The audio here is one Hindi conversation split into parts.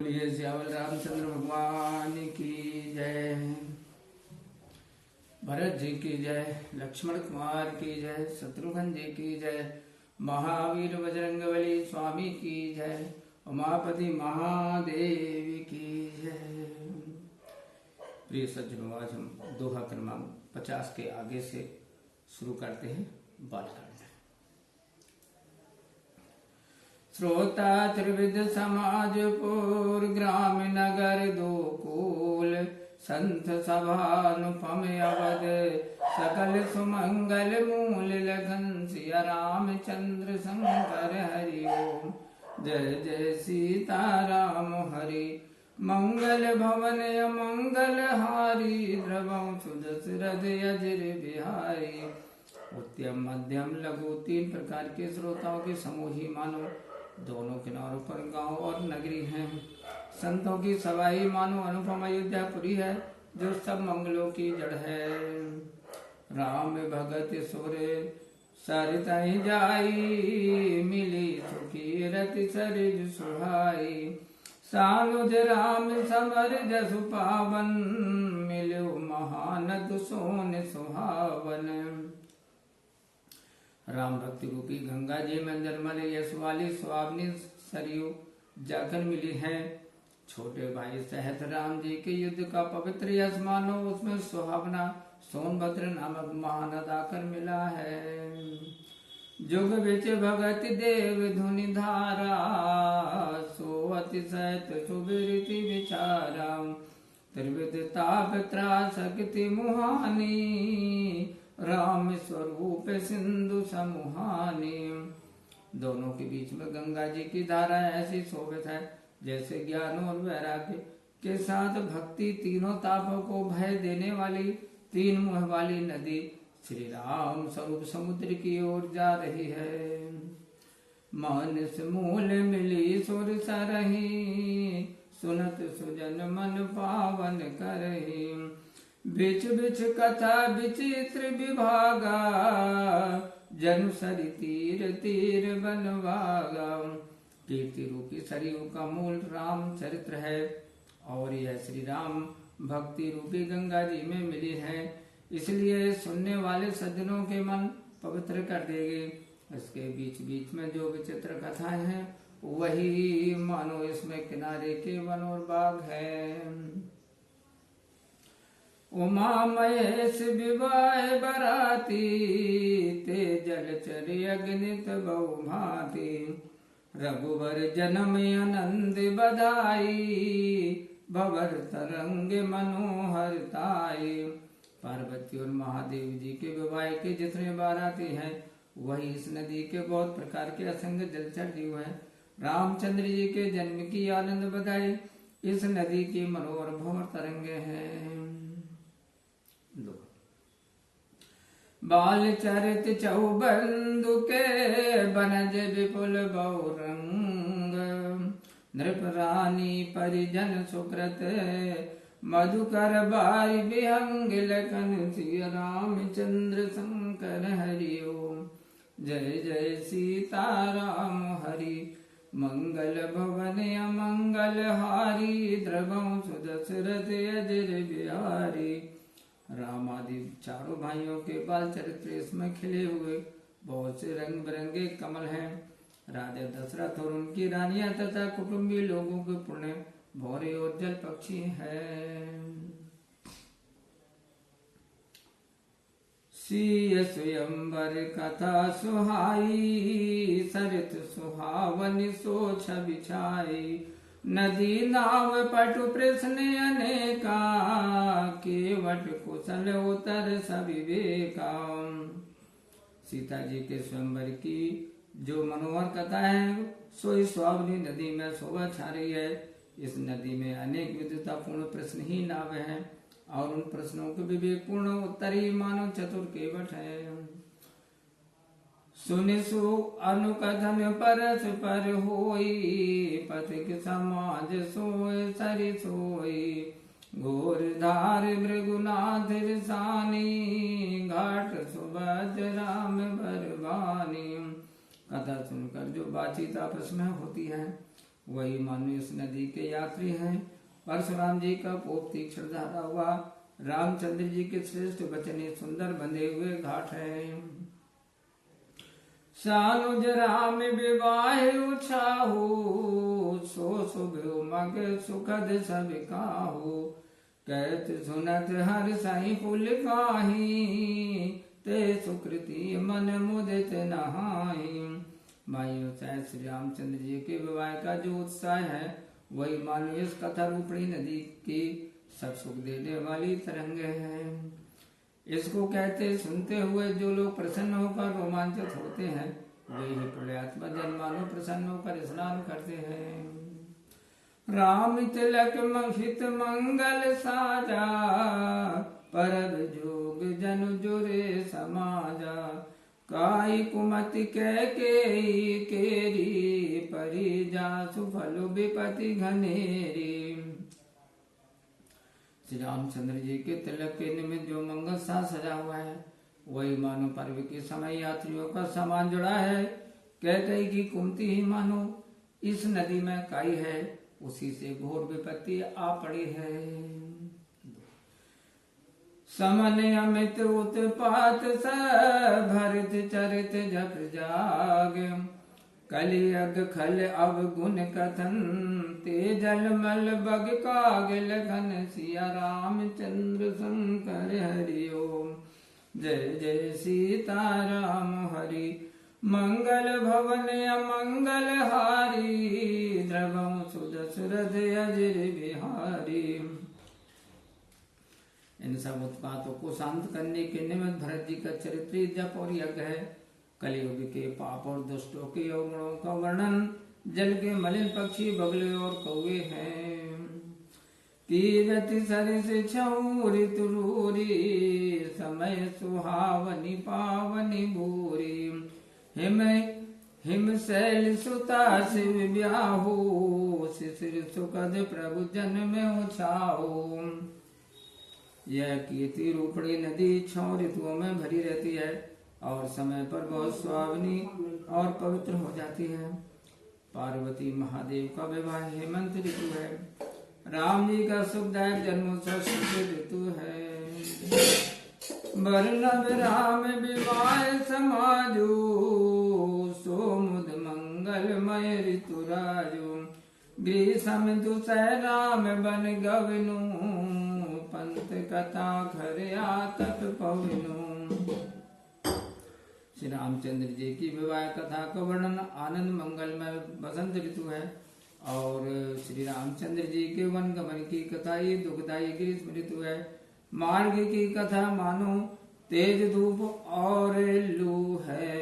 बोलिए श्यावल रामचंद्र भगवान की जय। भरत जी की जय, लक्ष्मण कुमार की जय, शत्रुघ्न जी की जय, महावीर बजरंगबली स्वामी की जय, उमापति महादेव की जय। प्रिय सज्जनों, आज हम दोहा क्रमांक 50 के आगे से शुरू करते हैं बालकांड। श्रोता त्रिविध समाजपुर, ग्राम नगर दो कूल, संत सभानुपम अवध, सकल सुमंगल मूल, लगन सिया रामचंद्र शंकर हरि ओम। जय जय सीताराम हरि, मंगल भवन अमंगल हारी, द्रवं सुदशरथ अजर बिहारी। उत्तम मध्यम लघु तीन प्रकार के श्रोताओं के समूह ही मानो, दोनों किनारों पर गांव और नगरी हैं। संतों की सवाई मानो अनुपम अयोध्यापुरी है, जो सब मंगलों की जड़ है। राम भगत सुर सरतहि जाई, मिली सुखी रति सरिज सुहाई। सानुज राम समर जसु पावन, मिलो महानद सोन सुहावन। राम भक्ति रूपी गंगा जी में निर्मल यश वाली सुहावनी सरयू जाकर मिली है। छोटे भाई सहित राम जी के युद्ध का पवित्र यश मानो, उसमें सुहावना सोनभद्र नामक महानद आकर मिला है। जुग बिच भगत देव धुनि धारा, सो अतिशत सुबिरति विचारा। त्रिविध ताप त्रासक्ति मुहानी, राम स्वरूप सिंधु समुहानी। दोनों के बीच में गंगा जी की धारा ऐसी शोभित है, जैसे ज्ञान और वैराग्य के साथ भक्ति तीनों तापों को भय देने वाली तीन मुह वाली नदी श्री राम स्वरूप समुद्र की ओर जा रही है। मानस मूल मिली सुर सरही, सुनत सुजन मन पावन करही। बिच बिच कथा विचित्र विभागा, जन सरि तीर तीर बनवागा। कीर्ति रूपी सरयू का मूल राम चरित्र है, और यह श्री राम भक्ति रूपी गंगा जी में मिली है, इसलिए सुनने वाले सज्जनों के मन पवित्र कर देगी। इसके बीच बीच में जो विचित्र कथाएं हैं, वही मानो इसमें किनारे के वन और बाग है। उमा महेश विवाह बराती, ते जलचर अग्नित बहु भांति। रघुवर जन्म आनंद बधाई, भवर तरंग मनोहर ताई। पार्वती और महादेव जी के विवाह के जितने बाराती हैं, वही इस नदी के बहुत प्रकार के असंग जलचर जीव हैं। रामचंद्र जी के जन्म की आनंद बधाई इस नदी की मनोहर भंवर तरंगे हैं। बाल चरित चौबंदु के, बनज विपुल बहुरंग। नृप रानी परिजन सुकृत, मधुकर बारी विहंग। लखन सिया रामचंद्र शंकर हरि ओम। जय जय सीताराम हरि, मंगल भवन अमंगल हारी। द्रवं सुदशरथ अजर बिहारी। राम आदि चारों भाइयों के बाल चरित्र इसमें खिले हुए बहुत से रंग बिरंगे कमल हैं। राजा दशरथ और उनकी रानियां तथा कुटुंबी लोगों के पुण्य भौरे और जल पक्षी हैं। सीय स्वयंवर कथा सुहाई, सरित सुहावनि सो छवि छाई। नदी नाव पटु प्रश्न अनेका, केवट कुशल उतर सविवेका। सीता जी के स्वयंवर की जो मनोहर कथा है, सोई सुहावनी नदी में शोभा छा रही है। इस नदी में अनेक विद्वतापूर्ण प्रश्न ही नाव हैं, और उन प्रश्नों के विवेकपूर्ण उत्तर ही मानव चतुर केवट है। सुनिसु अनुकथन परस पर होई, पथिक समाज सोय सरि सोई। घोर धार भृगुनाथ रिसानी, घाट सुभद्र राम बरवानी। कथा सुनकर जो बातचीत आपस में होती है, वही मानो इस नदी के यात्री हैं। परशुराम जी का कोप तीक्ष्ण धारा हुआ, रामचंद्र जी के श्रेष्ठ वचने सुंदर बंधे हुए घाट हैं। सानुज राम विवाह उछाहु, सो शुभ उमग सुखद सब काहू। कहत सुनत हर साई पुल काही, ते सुकृति मन मुदित नहाई। माइयों से श्री रामचंद्र जी के विवाह का जो उत्साह है वही मानो इस कथा रूपणी नदी की सब सुख देने वाली तरंग है। इसको कहते सुनते हुए जो लोग प्रसन्न होकर रोमांचित होते हैं वे ही पुण्यात्मा जन मानो प्रसन्न होकर स्नान करते हैं। राम तिलक हित मंगल साजा, परब जोग जन जुरे समाजा। काई कुमति कह केरी, परी जासु फल विपति घनेरी। श्री रामचंद्र जी के तिलक के निमित्त जो मंगल सा सजा हुआ है वही मानो पर्व के समय यात्रियों का सामान जुड़ा है। कहते कि कुमति ही मानो इस नदी में काई है, उसी से घोर विपत्ति आ पड़ी है। समन अमित उत्पात सब, भरत चरित जप जाग। कलियग खल अवगुण कथन, ते जल मल बग काग लगन। सिया रामचंद्र शंकर हरि ओम, जय जय सीता राम हरि। मंगल भवन अमंगल हारी, द्रवं सुदशरथ अजर बिहारी। इन सब उत्पातों को शांत करने के निमित्त भरत जी का चरित्र जप और यज्ञ है। कलियुग के पाप और दुष्टों के अवगुणों का वर्णन जल के मलिन पक्षी बगले और कौवे हैं। कीरति सरिस छऊ ऋतु रूरी, समय सुहावनी पावनी भूरी। हिम शैल सुता शिव ब्याहू, शिशिर सुखद प्रभु जन में उछाऊ। यह कीर्ति रूपणी नदी 6 ऋतुओं में भरी रहती है और समय पर बहुत सुहावनी और पवित्र हो जाती है। पार्वती महादेव का विवाह हेमंत ऋतु है। राम जी का सुखदायक जन्मोत्सव शुक्ल ऋतु है। वर्णव राम विवाह समाजो, सोमुद मंगलमय ऋतु राजो। ग्रीष्म दुसह राम बन गवनु, पंत कथा घर आतप पवनु। श्री रामचंद्र जी की विवाह कथा का वर्णन आनंद मंगलमय बसंत ऋतु है और श्री रामचंद्र जी के वन गमन की कथा ये दुखदायी ग्रीष्म ऋतु है। मार्ग की कथा मानो तेज धूप और लू है।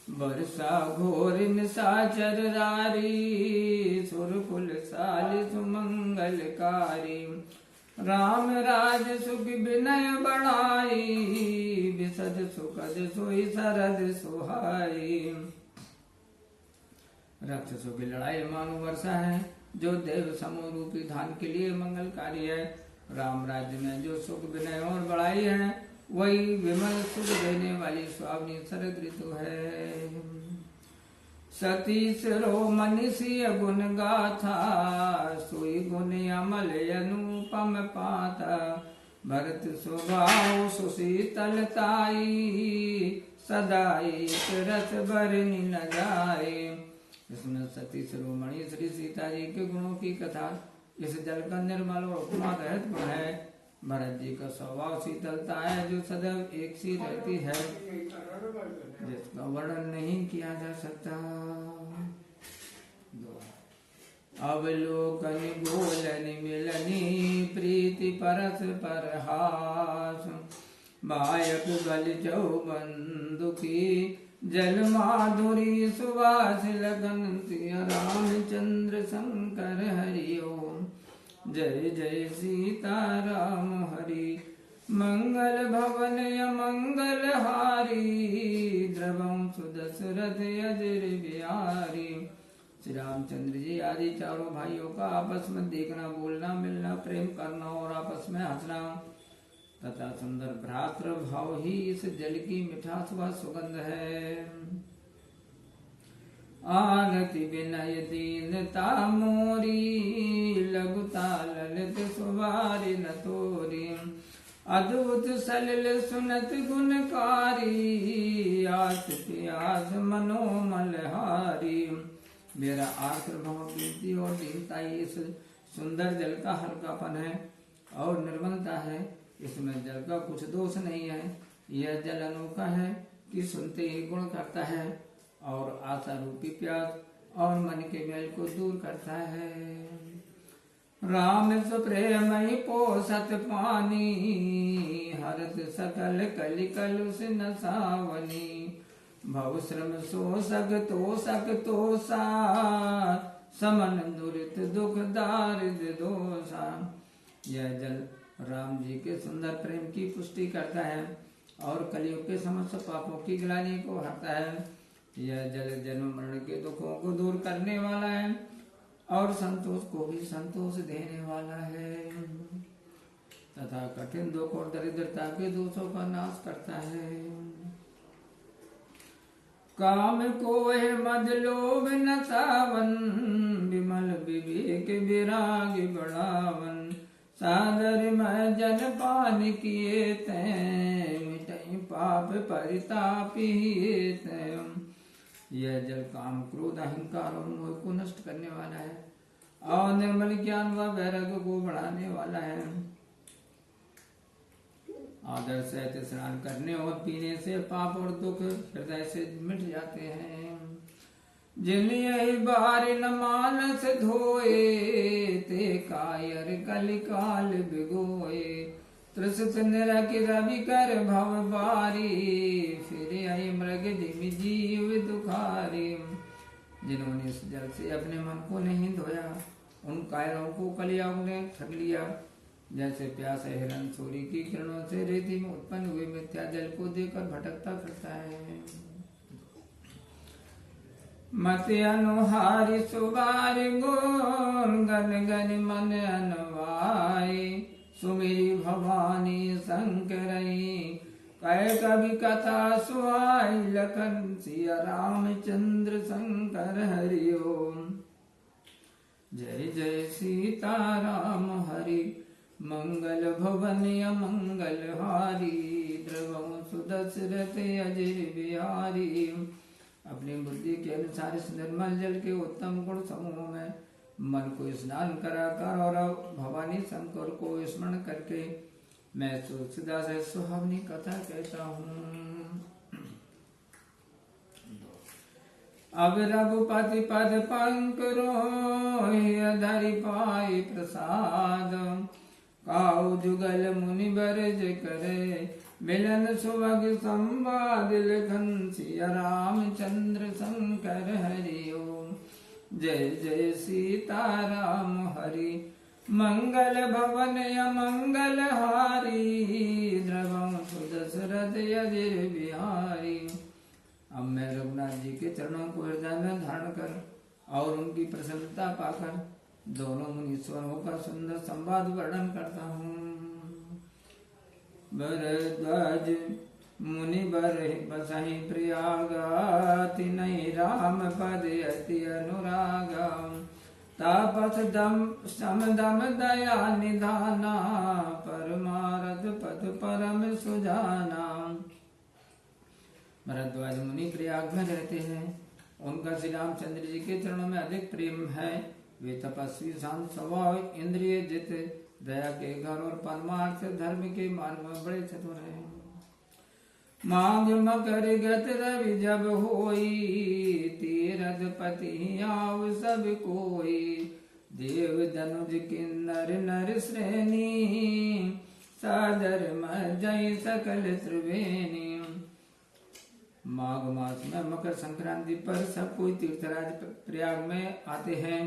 वर्षा घोर निशाचर रारी, सुरकुल साल सुमंगलकारी। राम राज सुख विनय बढ़ाई, विशद सुखद सोई सरद सुहाई। राक्षसों की लड़ाई मानो वर्षा है जो देव समूह रूपी धान के लिए मंगलकारी है। राम राज्य में जो सुख विनय और बढ़ाई है वही विमल सुख देने वाली स्वामी शरद ऋतु है। सतीश रो मनीषी गुण गाथा, सोई गुण अमल अनुपम पाता। भरत स्वभाव सुशीतलताई, सदाई रस बरनी न जाए। इसमें सती शिरोमणि श्री सीता जी के गुणों की कथा। इस जल का निर्मल और उपमा रहित गुण है। भरत जी का स्वभाव शीतलता है जो सदैव एक सी रहती है, जिसका वर्णन नहीं किया जा सकता। अवलोकन गोलन मिलनी, प्रीति परस पर हास। बायक गल चौबंदु की, जल माधुरी सुवास लगन। सिया रामचंद्र शंकर हरि ओम, जय जय सीता राम हरि। मंगल भवन अमंगल हारी, द्रवं सुदशरथ अजर बिहारी। श्री रामचंद्र जी आदि चारों भाइयों का आपस में देखना, बोलना, मिलना, प्रेम करना और आपस में हंसना तथा सुंदर भ्रातृ भाव ही इस जल की मिठास व सुगंध है। आरती विनय दीनता मोरी, लघुता ललित सुवारी न तोरी। अद्भुत सलिल सुनत गुणकारी, आस प्यास मनोमल हारी। मेरा आर्द्रभाव वृद्धि और दीनता इस सुंदर जल का हल्कापन है और निर्मलता है। इसमें जल का कुछ दोष नहीं है। यह जल अनोखा है कि सुनते ही गुण करता है और आशा रूपी प्यास और मन के मेल को दूर करता है। राम सुप्रेमई पोसत पानी, हरत सकल कलि कलुष न सावनी। भव श्रम सक तो सार, समन दुरित दुख दारिद्र दोषा। यह जल राम जी के सुंदर प्रेम की पुष्टि करता है और कलियुग के समस्त पापों की ग्लानि को हरता है। यह जल जन्म मरण के दुखों को दूर करने वाला है और संतोष को भी संतोष देने वाला है तथा कठिन दुख और दरिद्रता के दोषों का नाश करता है। काम को है मद लोभ न सावन, विमल विवेक विराग बढ़ावन। सादर में जन पान किए तैं, मिटई पाप परितापी तैं। यह जल काम क्रोध अहंकार और मोह को नष्ट करने वाला है और निर्मल ज्ञान व वैराग्य को बढ़ाने वाला है। आदर सहित स्नान करने और पीने से पाप और दुख हृदय से मिट जाते हैं। जिन यही बार न मानस धोए, ते कायर कलिकाल बिगोए। त्रिसत निरख रवि कर भव बारी, फिर आई मृग जिमि जीव दुखारी। जिन्होंने इस जल से अपने मन को नहीं धोया, उन कायरों को कलियुग ने ठग लिया। जैसे प्यास हिरण सूर्य की किरणों से रेती में उत्पन्न हुए मिथ्या जल को देकर भटकता फिरता है। मत अनुहारी सुबार गुण, गन गन मन अनवाई। सुमेरी भवानी शंकरई, कह कवि कथा सुहाई। लखन सिया रामचंद्र शंकर हरि ओम। जय जय सीता राम हरि, मंगल भवन मंगल हारी। द्रवं सुदशरथ अजय बिहारी। अपनी बुद्धि के अनुसार इस निर्मल जल के उत्तम गुण समूह में मन को स्नान कराकर और भवानी शंकर को स्मरण करके मैं तुलसीदास सुहावनी कथा कहता हूँ। अब रघुपति पद पंकरो, धरि पाई प्रसाद। काऊ जुगल मुनि बरज करे, मिलन सुभग संवाद। लिखन सिया रामचंद्र शंकर हरि ओम। जय जय सीता राम हरि, मंगल भवन अमंगल हारी। द्रवं सुदशरथ अजय बिहारी। अब मैं रघुनाथ जी के चरणों को हृदय में धारण कर और उनकी प्रसन्नता पाकर दोनों मुनीश्वरों का सुंदर संवाद वर्णन करता हूँ। भरद्वाज मुनि बर बसहि प्रयागा, तिनहि राम पद अति अनुरागा। तापस दम समदम दया निधाना, परमारथ पथ परम सुजाना। भरद्वाज मुनि प्रयाग में रहते हैं। उनका श्री रामचंद्र जी के चरणों में अधिक प्रेम है। वे तपस्वी, शांत स्वभाव, इंद्रिय जित, दया के घर और परमार्थ धर्म के मार्ग में बड़े चतुर हैं। मांग मकर गत रवि जब होई, तीरथ पति आव सब कोई। देव धनुज किन्नर नर श्रेणी, सादर में जय सकल त्रिवेणी। माघ मास में मकर संक्रांति पर सब कोई तीर्थराज प्रयाग में आते हैं।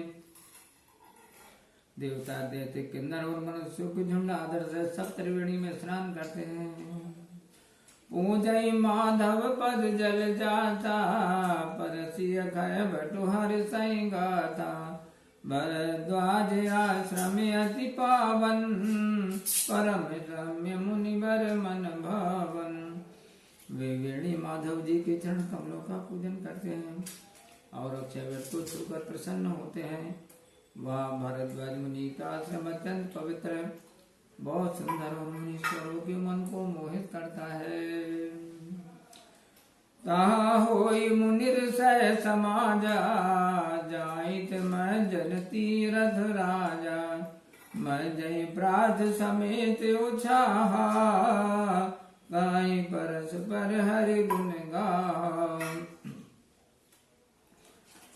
देवता दैत्य किन्नर और मनुष्यों के झुंड आदर से सब त्रिवेणी में स्नान करते हैं। पूजय माधव पद जल जाता, परसिय खय बटु हर सई गाथा। भरद्वाज आश्रम अति पावन, परम रम्य मुनिवर मन भावन। वे वेणी माधव जी के चरण कमलों का पूजन करते हैं और अक्षय व्रत को छूकर प्रसन्न होते हैं। वह भरद्वाज मुनि का आश्रम अत्यंत पवित्र है, बहुत सुंदर और मुनीश्वरों के मन को मोहित करता है। तहाँ होई मुनिर सह समाजा, जाइत मैं जन तीरथ राजा। मैं जय प्रात समेत उछाहा, गाय परस पर हरि गुण गाओ।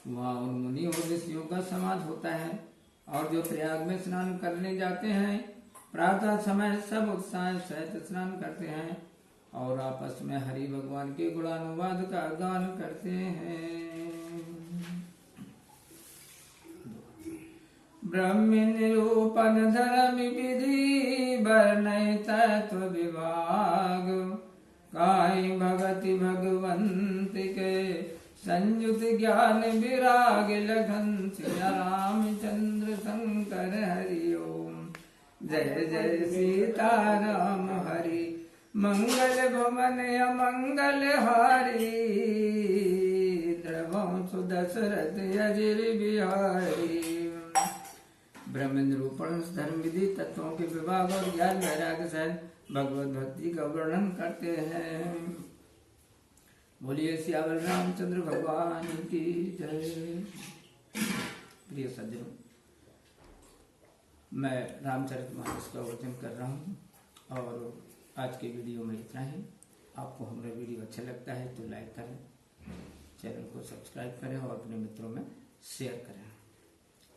वहाँ उन मुनि और ऋषियों का समाज होता है और जो प्रयाग में स्नान करने जाते हैं, प्रातः समय सब उत्साह सहित स्नान करते हैं और आपस में हरि भगवान के गुणानुवाद का गान करते हैं। ब्रह्म निरूपण धर्म विधि, वर्णय तत्व विभाग। काई भगति भगवंत के, संयुत ज्ञान विराग। लखन सिया रामचंद्र शंकर हरि ओम। जय जय सीताराम हरि, मंगल भवन अमंगल हारी। द्रवं सुदशरथ अजिर बिहारी। ब्रह्म निरूपण धर्म विधि तत्वों के विभाग और ज्ञान वैराग्य सहित भगवत भक्ति का वर्णन करते हैं। बोलिए सियावर रामचंद्र भगवान की जय। प्रिय सज्जनों, मैं रामचरितमानस का वाचन कर रहा हूँ और आज के वीडियो में इतना ही। आपको हमारा वीडियो अच्छा लगता है तो लाइक करें, चैनल को सब्सक्राइब करें और अपने मित्रों में शेयर करें।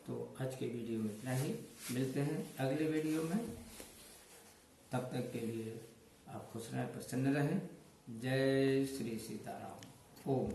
तो आज के वीडियो में इतना ही, मिलते हैं अगले वीडियो में। तब तक के लिए आप खुश रहें, प्रसन्न रहें। जय श्री सीताराम। ओम।